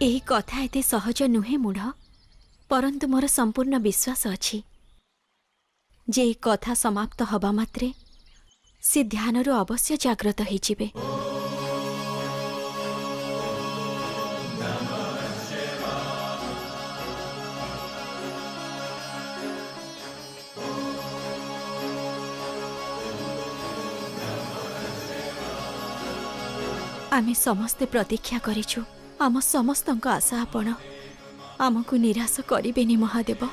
एही कथा एते सहज नुहे मूढ़, परंतु मोर संपूर्ण विश्वास अछि जे एही कथा समाप्त हवा मात्रे से ध्यानरू अवश्य जाग्रत होइजिबे। आमे समस्ते प्रतीक्षा करिछु, आम समस्तଙ୍କ आशा आपण आमको निराश करिबेनी महादेव।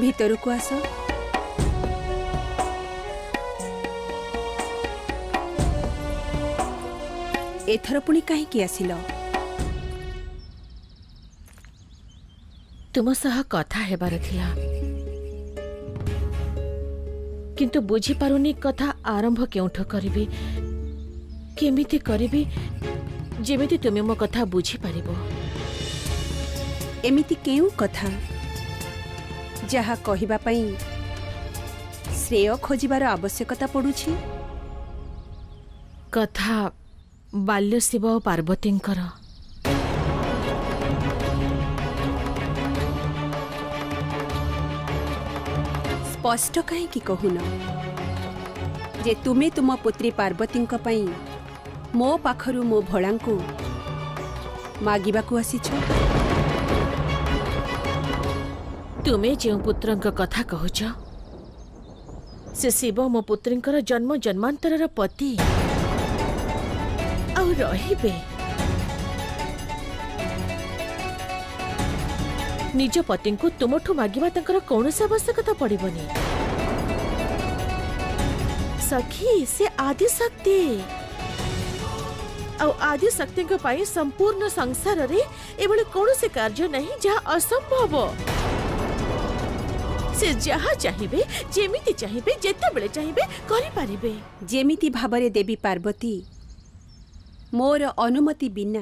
भीतर को आस। एथर पुणी कहीं आसिल? तुम सह कथा हेबार थिला, किंतु बुझी पारुनी कथा आरंभ केउठो करिबी, केमिति करिबी जेमिति तुमे मो कथा बुझी पारिबो। एमिति केउ कथा जहा कहिबा पई श्रेय खोजिबार आवश्यकता पड़ुछि? कथा बाल्य शिव और पार्वतींकर। स्पष्ट कहीं कहून जे तुमे तुम पुत्री पार्वती पई मो पाखरु मो भोळांकु मागिबाकु आसीछ? तुमे जो पुत्रंक कथा कहूच से शिव मो पुत्रींकर जन्म जन्मांतरर पति आउ रहिबे। निज पति को तुमठू मागिबा तंकर कौनसी आवश्यकता पड़िबनी। सखी से आदि शक्ति आउ आदि शक्ति पाई संपूर्ण संसार रे एभली कौनसी कार्य नहीं जहाँ असंभव। से जहाँ चाहिए जेमिति चाहिए जेते बेले चाहिए करि पारिबे। जेमिति भाबरे देवी पार्वती मोर अनुमति बिना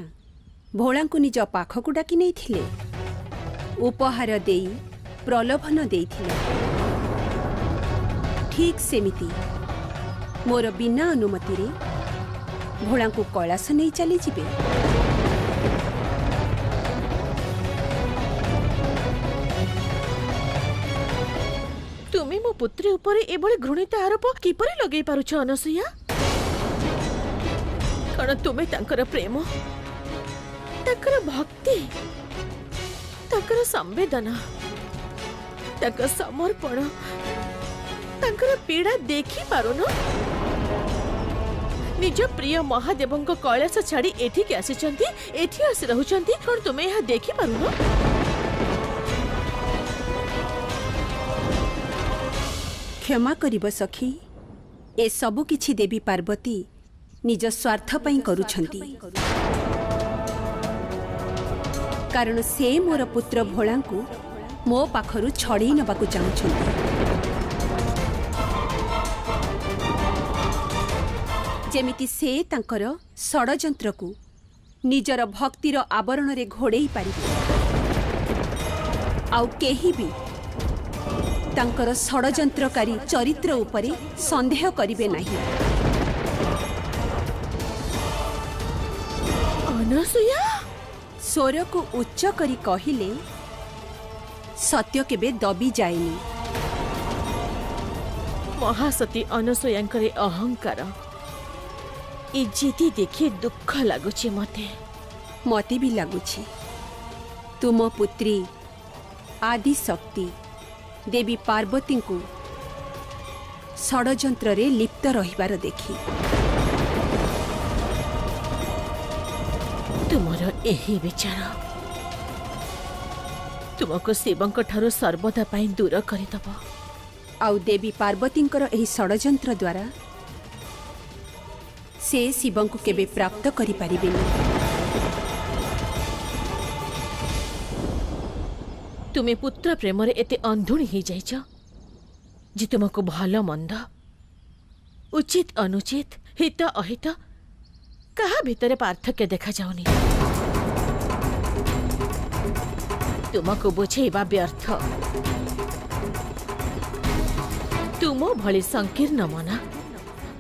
भोळांकु निज पाखकु डाकी नैथिले, उपहार देई प्रलोभन देइथिले। ठीक सेमिति मोर बिना अनुमति रे भोळांकु कैलाश नहीं चली जिबे। तुमे मो पुत्री उपरे एभली घृणित आरोप किपरि लगै पारुछ अनसुया? कण तुमे तांकर प्रेम, तांकर भक्ति, तांकर संवेदना, तांकर समर्पण, तांकर पीड़ा देखि पारुन? निज प्रिय महादेवंक कैलाश छाड़ी एठी आसिचंती, एठी आसी रहुचंती, कण तुमे यह देखि पारुन? क्षमा करिब सखी, ए सबु किछि देवी पार्वती निज स्वार्थ पई करूछंती। कारण से मोर पुत्र भोळांकु मो पाखरु छड़ी नबाकु चाहुछंती। जेमिति से तांकर षडयंत्रकु निजर भक्तिर आवरण रे घोड़ेई पारिबे, आउ केही भी तांकर षडयंत्रकारी चरित्र उपरे संदेह करिबे नहीं। अनसुया स्वर को उच्च करी कहिले सत्य केबे दबी जाएनी। महासती अनसुयांकर अहंकार ए जिदी देखि दुख लागुछि मते। मते भी लागुछि तुम पुत्री आदि शक्ति देवी पार्वती को षडयंत्र रे लिप्त रहिबार देखि। तुमर एही विचार तुमको शिवଙ୍କ ଠାରୁ ସର୍ବଦା ପାଇଁ ଦୂର କରିଦେବ। ଆଉ ଦେବୀ ପାର୍ବତୀଙ୍କର ଏହି ଷଡ଼ଯନ୍ତ୍ର ଦ୍ୱାରା ସେ ଶିବଙ୍କୁ କେବେ ପ୍ରାପ୍ତ କରିପାରିବେନି। ତୁମେ ପୁତ୍ର ପ୍ରେମରେ ଏତେ ଅନ୍ଧୁଣି ହେଇଯାଇଛ ଯେ ତୁମକୁ ଭଲ ମନ୍ଦ, ଉଚିତ ଅନୁଚିତ, ହିତ ଅହିତ କାହା ଭିତରେ ପାର୍ଥକ୍ୟ ଦେଖାଯାଉନି। ତୁମକୁ ବୁଝେଇବା ବ୍ୟର୍ଥ। ତୁମ ଭଳି ସଂକୀର୍ଣ୍ଣ ମନ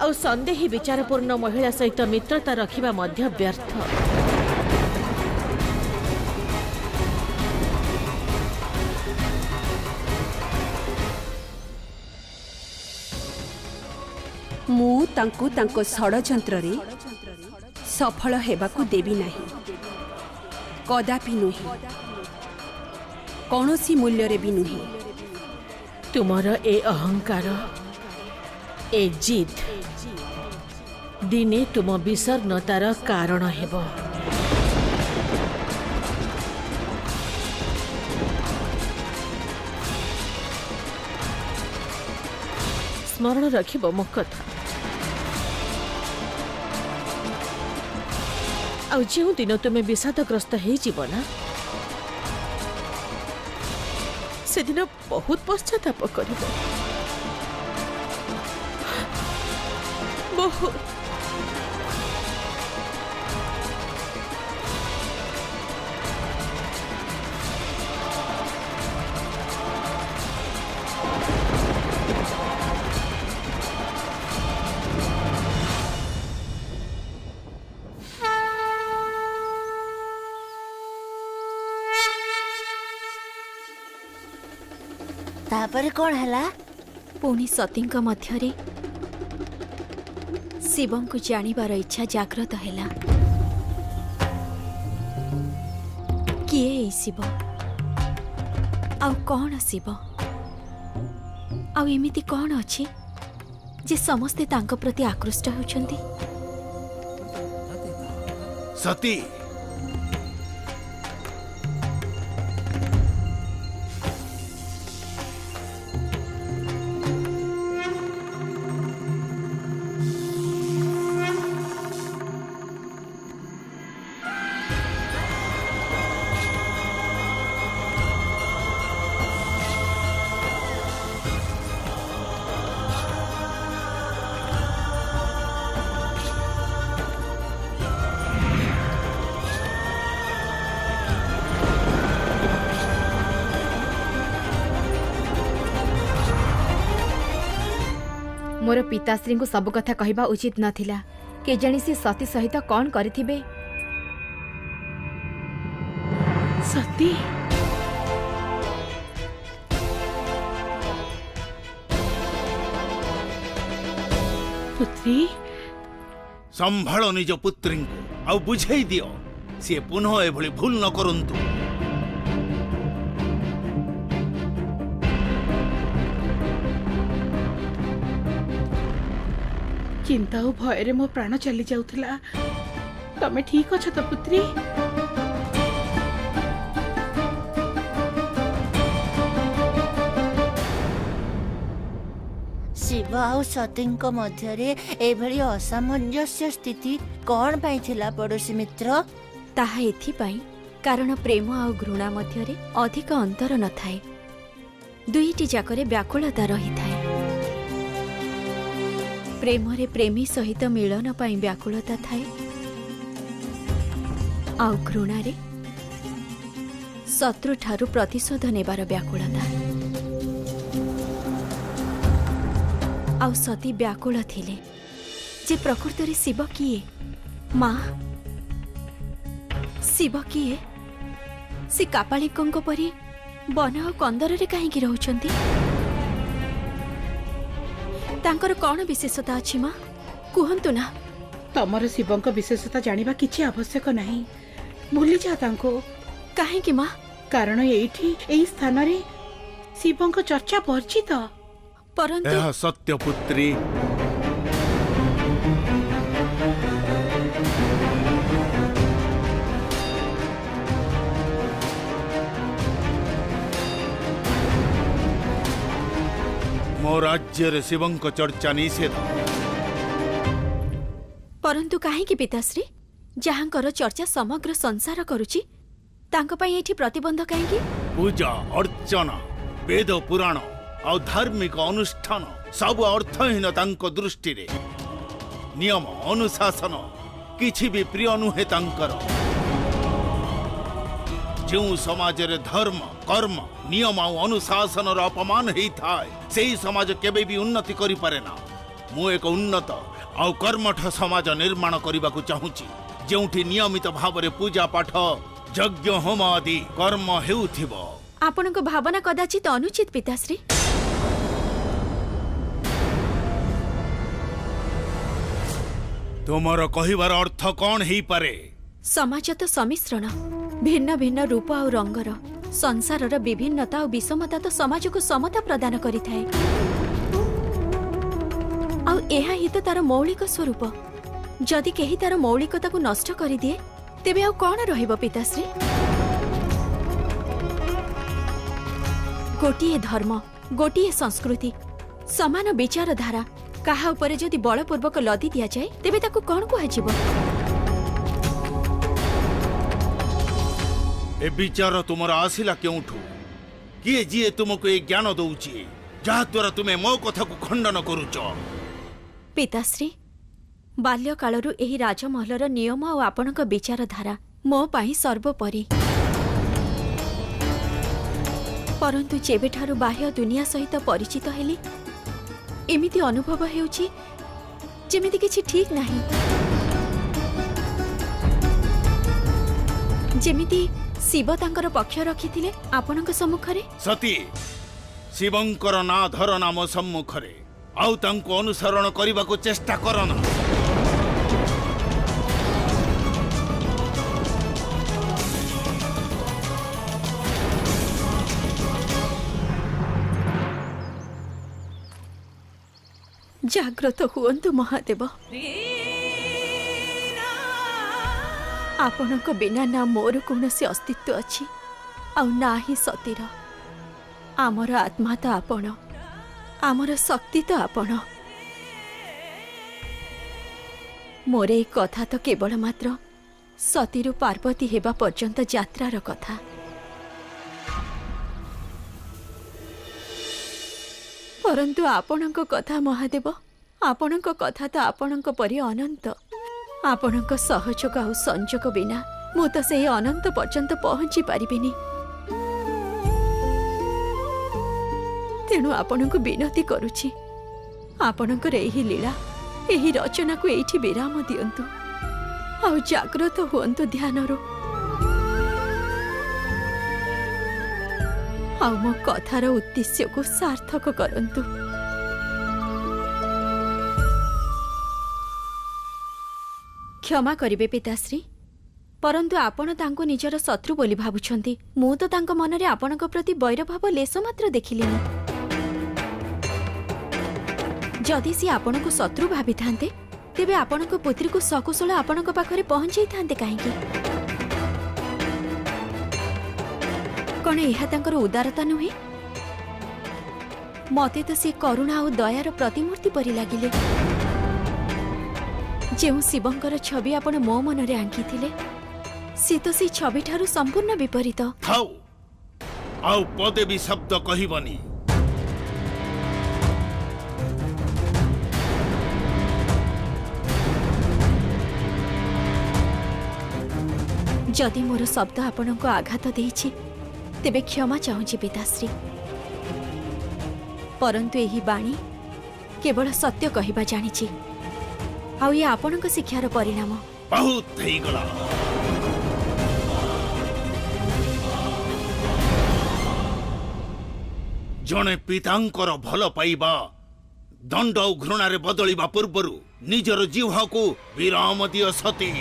ଆଉ ସନ୍ଦେହୀ ବିଚାରପୂର୍ଣ୍ଣ ମହିଳା ସହିତ ମିତ୍ରତା ରଖିବା ମଧ୍ୟ ବ୍ୟର୍ଥ। ମୁଁ ତାଙ୍କୁ ତାଙ୍କ ଷଡ଼ଯନ୍ତ୍ରରେ ସଫଳ ହେବାକୁ ଦେବି ନାହିଁ, କଦାପି ନୁହେଁ, କୌଣସି ମୂଲ୍ୟରେ ବି ନୁହେଁ। ତୁମର ଏ ଅହଙ୍କାର, ଏ ଜିଦ୍ ଦିନେ ତୁମ ବିଷର୍ଣ୍ଣତାର କାରଣ ହେବ। ସ୍ମରଣ ରଖିବ ମୋ କଥା। ଆଉ ଯେଉଁ ଦିନ ତୁମେ ବିଷାଦଗ୍ରସ୍ତ ହେଇଯିବ ନା, ସେଦିନ ବହୁତ ପଶ୍ଚାତାପ କରିବ, ବହୁତ। ତାପରେ କଣ ହେଲା? ପୁଣି ସତୀଙ୍କ ମଧ୍ୟରେ ଶିବଙ୍କୁ ଜାଣିବାର ଇଚ୍ଛା ଜାଗ୍ରତ ହେଲା। କିଏ ଏଇ ଶିବ? ଆଉ କଣ ଶିବ? ଆଉ ଏମିତି କଣ ଅଛି ଯେ ସମସ୍ତେ ତାଙ୍କ ପ୍ରତି ଆକୃଷ୍ଟ ହେଉଛନ୍ତି? ସତୀ, मोर पिताश्री को सब कथा कहवा उचित नथिला। केजाणी से सती सहित कौन करिथिबे। सती, पुत्री, संभाळ निज पुत्री को आउ बुझाई दियो, सी पुनः एभली भूल न करंतु। चिंता और भय मो प्राण चली जाउथला। तमे ठीक अछ तो पुत्री? शिव आउ सतीଙ୍କ ମଧ୍ୟରେ ଏଭଳି ଅସାମଞ୍ଜସ୍ୟ ସ୍ଥିତି କଣ ପାଇଁ ଥିଲା ପଡ଼ୋଶୀ ମିତ୍ର? ତାହା ଏଥିପାଇଁ କାରଣ ପ୍ରେମ ଆଉ ଘୃଣା ମଧ୍ୟରେ ଅଧିକ ଅନ୍ତର ନଥାଏ। ଦୁଇଟି ଯାକରେ ବ୍ୟାକୁଳତା ରହିଥାଏ। ପ୍ରେମରେ ପ୍ରେମୀ ସହିତ ମିଳନ ପାଇଁ ବ୍ୟାକୁଳତା ଥାଏ, ଆଉ ଘୃଣାରେ ଶତ୍ରୁଠାରୁ ପ୍ରତିଶୋଧ ନେବାର ବ୍ୟାକୁଳତା। ଆଉ ସତୀ ବ୍ୟାକୁଳ ଥିଲେ ଯେ ପ୍ରକୃତରେ ଶିବ କିଏ? ମା, ଶିବ କିଏ? ସେ କାପାଳିକଙ୍କ ପରି ବନ ଆଉ କନ୍ଦରରେ କାହିଁକି ରହୁଛନ୍ତି? ତାଙ୍କର କଣ ବିଶେଷତା ଅଛି ମା? କୁହନ୍ତୁ ନା। तमर शिवଙ୍କ विशेषता जानिबा किछि आवश्यक नहीं। भूली जा तांको। काहेकि माँ? कारण एठी एई स्थान रे शिवଙ୍କ चर्चा परिचित। परंतु यह सत्य पुत्री। मो राज्य रे शिवंक चर्चा निषेध। परंतु काहेकि पिताश्री जहाँकर चर्चा समग्र संसार करुची तांको पई एठी प्रतिबंध काहेकि? पूजा अर्चना वेद पुराण और धार्मिक अनुष्ठान सब अर्थहीन तांको दृष्टि रे। नियम अनुशासन किछि भी प्रिय नुहे तांकर। जो समाज रे धर्म कर्म नियम और अनुशासन रो अपमान हेई थाए सेही समाज केबे भी उन्नति करि पारे ना। मु एक उन्नत और कर्मठ समाज निर्माण करने को चाहूँगी जोठी नियमित भाव रे पूजा पाठ यज्ञ होम आदि कर्म हेउथिबो। आपणको भावना कदाचित अनुचित पिताश्री। तुमर कहिबार अर्थ कौन हेई पारे? समाज तो सम्मिश्रण भिन्न भिन्न रूप और रंगर संसारर विभिन्नता और विषमता तो समाज को समता प्रदान करि थाए। आउ एहा ही तो तार मौलिक स्वरूप। जदि केही तार मौलिकता को नष्ट करि दिए तेबे आउ कौन रहिबो पिताश्री? गोटिए धर्म गोटिए संस्कृति समान विचारधारा काहा उपरे जदि बलपूर्वक लदी दिया जाए तेबे ताकू कौन कुहाजिबो? ए विचार तुमर आसिला केउठू? किए जिए तुमको ए ज्ञान दउची जहा द्वारा तुमे मो कथा को खंडन करूच? पिताश्री बाल्यकालरू एही राजमहलर नियम और आपणक विचारधारा मो पाई सर्वोपरि। परंतु जेबेठारू बाह्य दुनिया सहित परिचित हेली एमिति अनुभव हेउची जेमिति किछि ठीक नाही। जेमिति शिव तांकर पक्ष रखिथिले आपणक सम्मुखरे। सती शिवंकर ना धर नाम सम्मुखरे आउ तांको अनुसरण करने को चेष्टा करना। जाग्रत हुअन्तु महादेव। आपणक बिना ना मोर कौनसी अस्तित्व अछि आउ ना ही सतीर। आमर आत्मा तो आपण आमर शक्ति तो आपण। मोर ए कथा तो केवल मात्र सतीरु पार्वती हेबा पर्यंत यात्रार कथा। परंतु आपणक कथा महादेव आपणक कथा तो आपणक परि अनंत। आपणक सहयोग आ संयोग बिना मु तो से अनंत पर्यंत पहुंची पारिबिनी। तेणु आपणक विनती करुछि आपणकर एही लीला एही रचना को एठी विराम दियंतु आ जाग्रत हुअन्तु ध्यानरो। आ मो कथार उद्देश्य को सार्थक करंतु। क्षमा करिबे पिताश्री परंतु आपण तांको निजर शत्रु बोली भाबुछंती। मु तो तांको मनरे आपणक प्रति वैरभाव लेस मात्र देखिलिनी। जदि सी आपण को शत्रु भाभी थांते तेबे आपणक पुत्री को सकुशल आपणक पाखरे पहुंचाई थांते काहेकि? कौन यह तांकर उदारता नुहे? मते तो सी करुणा और दयार प्रतिमूर्ति परि लागिले। जेउ शिवंकर छवि आपण मो मनरे आंकी थिले सी तो सी छवि ठारू संपूर्ण विपरीत। थाउ आउ पदे भी शब्द कहिबनी। जदि मोर शब्द आपणको आघात देइछि तेबे क्षमा चाहूछि पिताश्री। परंतु एही बाणी केवल सत्य कहिबा जानिछि आउ ये आपणको शिक्षार परिणाम। बहुत थई गला। जणे पितांकर भल पाइबा दंड और घृणा रे बदलिबा पूर्वरु निजर जीवा को विराम दियो सती।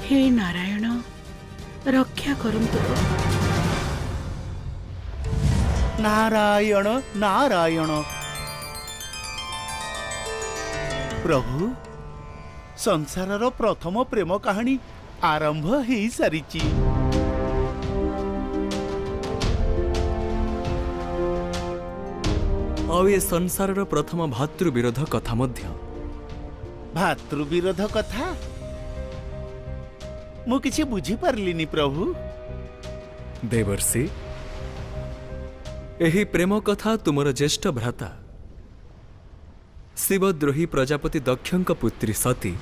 हे नारायण रक्षा करंतु। नारायण नारायण। प्रभु संसारर प्रथम प्रेम कहानी आरंभ हो सारिची। आउ ए संसारर प्रथम भातृविरोध कथा मध्य। भातृविरोध कथा मु किछि बुझी पारलिनी प्रभु। देवर्षि एही प्रेम कथा तुमर ज्येष्ठ भ्राता शिवद्रोही प्रजापति दक्षंक पुत्री सती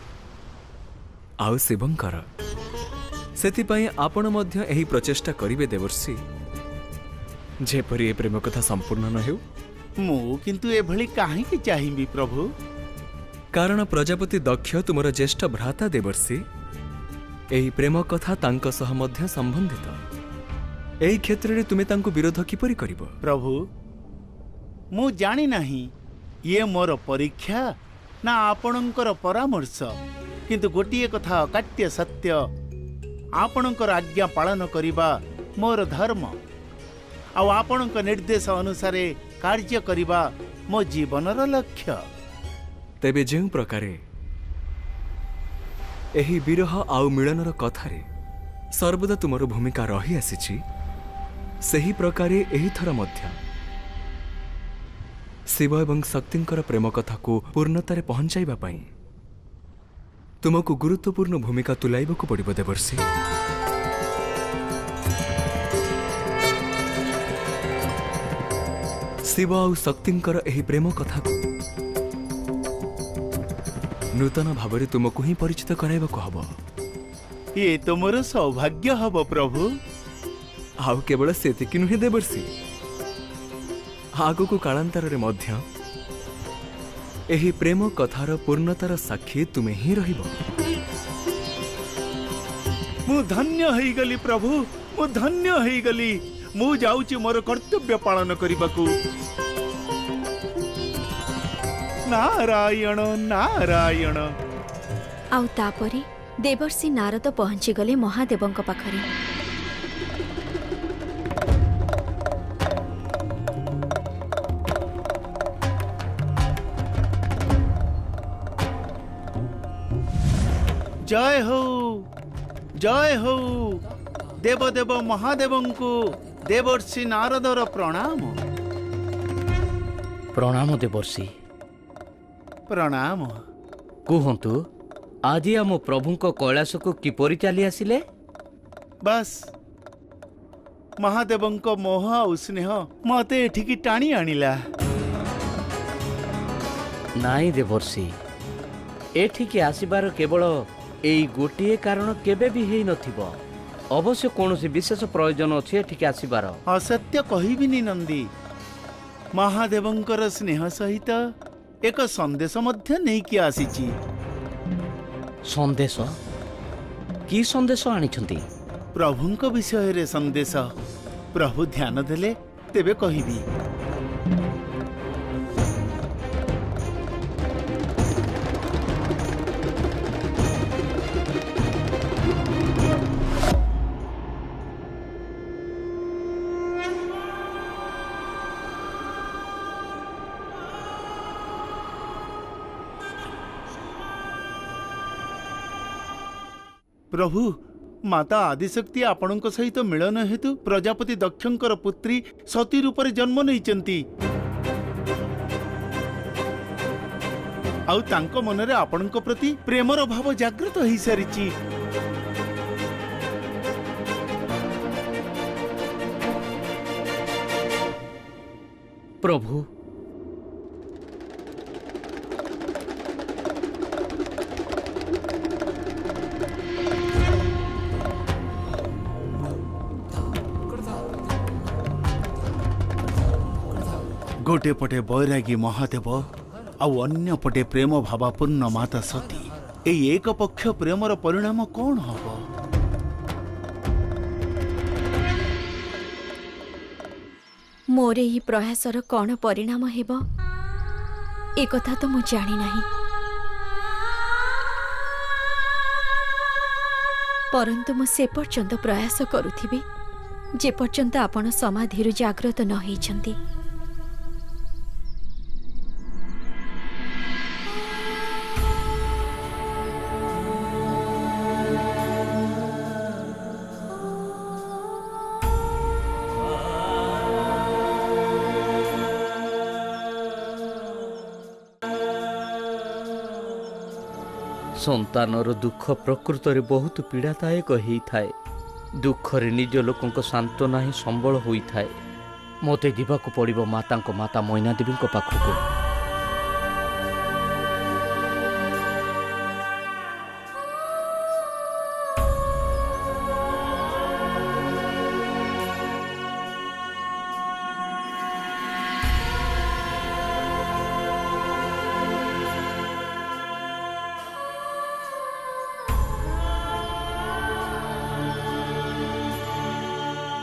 आउ शिवंकर सेतिपाई आपण मध्य एही प्रचेष्टा करिवे देवर्षि जेपरि ए प्रेम कथा संपूर्ण न हेउ। मु किंतु एभली काहेकि चाहिबी प्रभु। कारण प्रजापति दक्ष तुमर ज्येष्ठ भ्राता देवर्षि एही प्रेम कथा तांक सह मध्य संबंधित। एही क्षेत्र रे तुमे तांको विरोध किपरि करिवो। प्रभु मु जानि नाही ये मोर परीक्षा ना आपणकर परामर्श, किंतु गोटिए कथा अकाट्य सत्य आपणकर आज्ञा पालन करिबा मोर धर्म आ आपणक निर्देश अनुसार कार्य करिबा मो जीवनर लक्ष्य। तेबे जेउ प्रकारे एही विरह आउ मिलनर कथारे सर्वदा तुमर भूमिका रही आसीछि सेही प्रकारे एही थर मध्य शिव एवं शक्तिंकर प्रेम कथा को पूर्णतारे पहुंचाइबा पई तुमको गुरुत्वपूर्ण भूमिका तुलाइबको पड़िबो देवर्षि। शिव आउ शक्तिंकर एही प्रेम कथा को नूतन भावरे तुमको ही परिचित कराइबको हबो। ये तो मोर सौभाग्य हबो प्रभु। आउ केवल सेतिकि नुहे देवर्षि आगको कालांतर रे मध्य एही प्रेम कथार पूर्णतार साक्षी तुमे ही रहिबो। मु धन्य हई गली प्रभु, मु धन्य हई गली। मु जाउची मोर कर्तव्य पालन करिबाकू। नारायण नारायण। आउ तापरे देवर्षि नारद पहुंची गले महादेवंक पाखरे। जय हो देव देव महादेवंकु देवर्षि नारदर प्रणाम। प्रणाम देवर्षि। प्रणाम। कहतु आज आम प्रभु कैलाश को किपरि चली आसिले? बस महादेवंक मोह और स्नेह मते एठिकी टाणी आनिला। नाई देवर्षि एठिकी आसिबार केवल एई गोटिए कारण केबे भी हेई नथिबो। अवश्य कौनसी विशेष प्रयोजन अछि एठिकी आसिबार। असत्य कहिबिनी नंदी। महादेवंकर स्नेह सहित एक संदेश मध्य नेकी आसीची। संदेश? की संदेश आनिछंती? प्रभुंक विषय रे संदेश। प्रभु ध्यान देले तेबे कहिबी। प्रभु माता आदिशक्ति आपणक सहित मिलन हेतु प्रजापति दक्षंकर पुत्री सती रूप जन्म नैचंती। आउ तांको मनरे आपणक प्रति प्रेमर भाव जागृत हो सारिची। प्रभु गोटे पटे बैरागी महादेव आउ अन्य पटे प्रेम भावापूर्ण माता सती। एई एक पक्ष प्रेमर परिणाम कौन हबो? मोर एही प्रयासर कौन परिणाम हेबो ए कथा तो मु जानी नाही। परंतु मु से पर्यंत प्रयास करुथिबी ଯେପର୍ଯ୍ୟନ୍ତ ଆପଣ ସମାଧିରୁ ଜାଗ୍ରତ ନ ହେଇଛନ୍ତି। ସନ୍ତାନର ଦୁଃଖ ପ୍ରକୃତରେ ବହୁତ ପୀଡ଼ାଦାୟକ ହେଇଥାଏ। ଦୁଃଖରେ ନିଜ ଲୋକଙ୍କ ସାନ୍ତ୍ୱନା ହିଁ ସମ୍ବଳ ହୋଇଥାଏ। ମୋତେ ଯିବାକୁ ପଡ଼ିବ ମାତାଙ୍କ ମାତା ମଇନା ଦେବୀଙ୍କ ପାଖକୁ।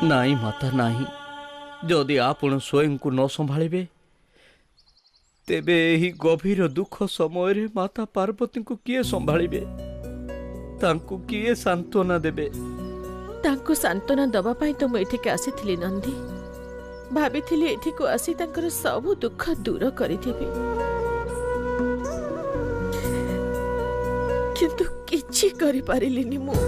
ନାଇଁ ମାତା ନାହିଁ, ଯଦି ଆପଣ ସ୍ୱୟଂକୁ ନ ସମ୍ଭାଳିବେ ତେବେ ଏହି ଗଭୀର ଦୁଃଖ ସମୟରେ ମାତା ପାର୍ବତୀଙ୍କୁ କିଏ ସମ୍ଭାଳିବେ? ତାଙ୍କୁ କିଏ ସାନ୍ତ୍ୱନା ଦେବେ? ତାଙ୍କୁ ସାନ୍ତ୍ୱନା ଦେବା ପାଇଁ ତ ମୁଁ ଏଠିକି ଆସିଥିଲି ନନ୍ଦୀ। ଭାବିଥିଲି ଏଠିକୁ ଆସି ତାଙ୍କର ସବୁ ଦୁଃଖ ଦୂର କରିଦେବି, କିନ୍ତୁ କିଛି କରିପାରିଲିନି ମୁଁ।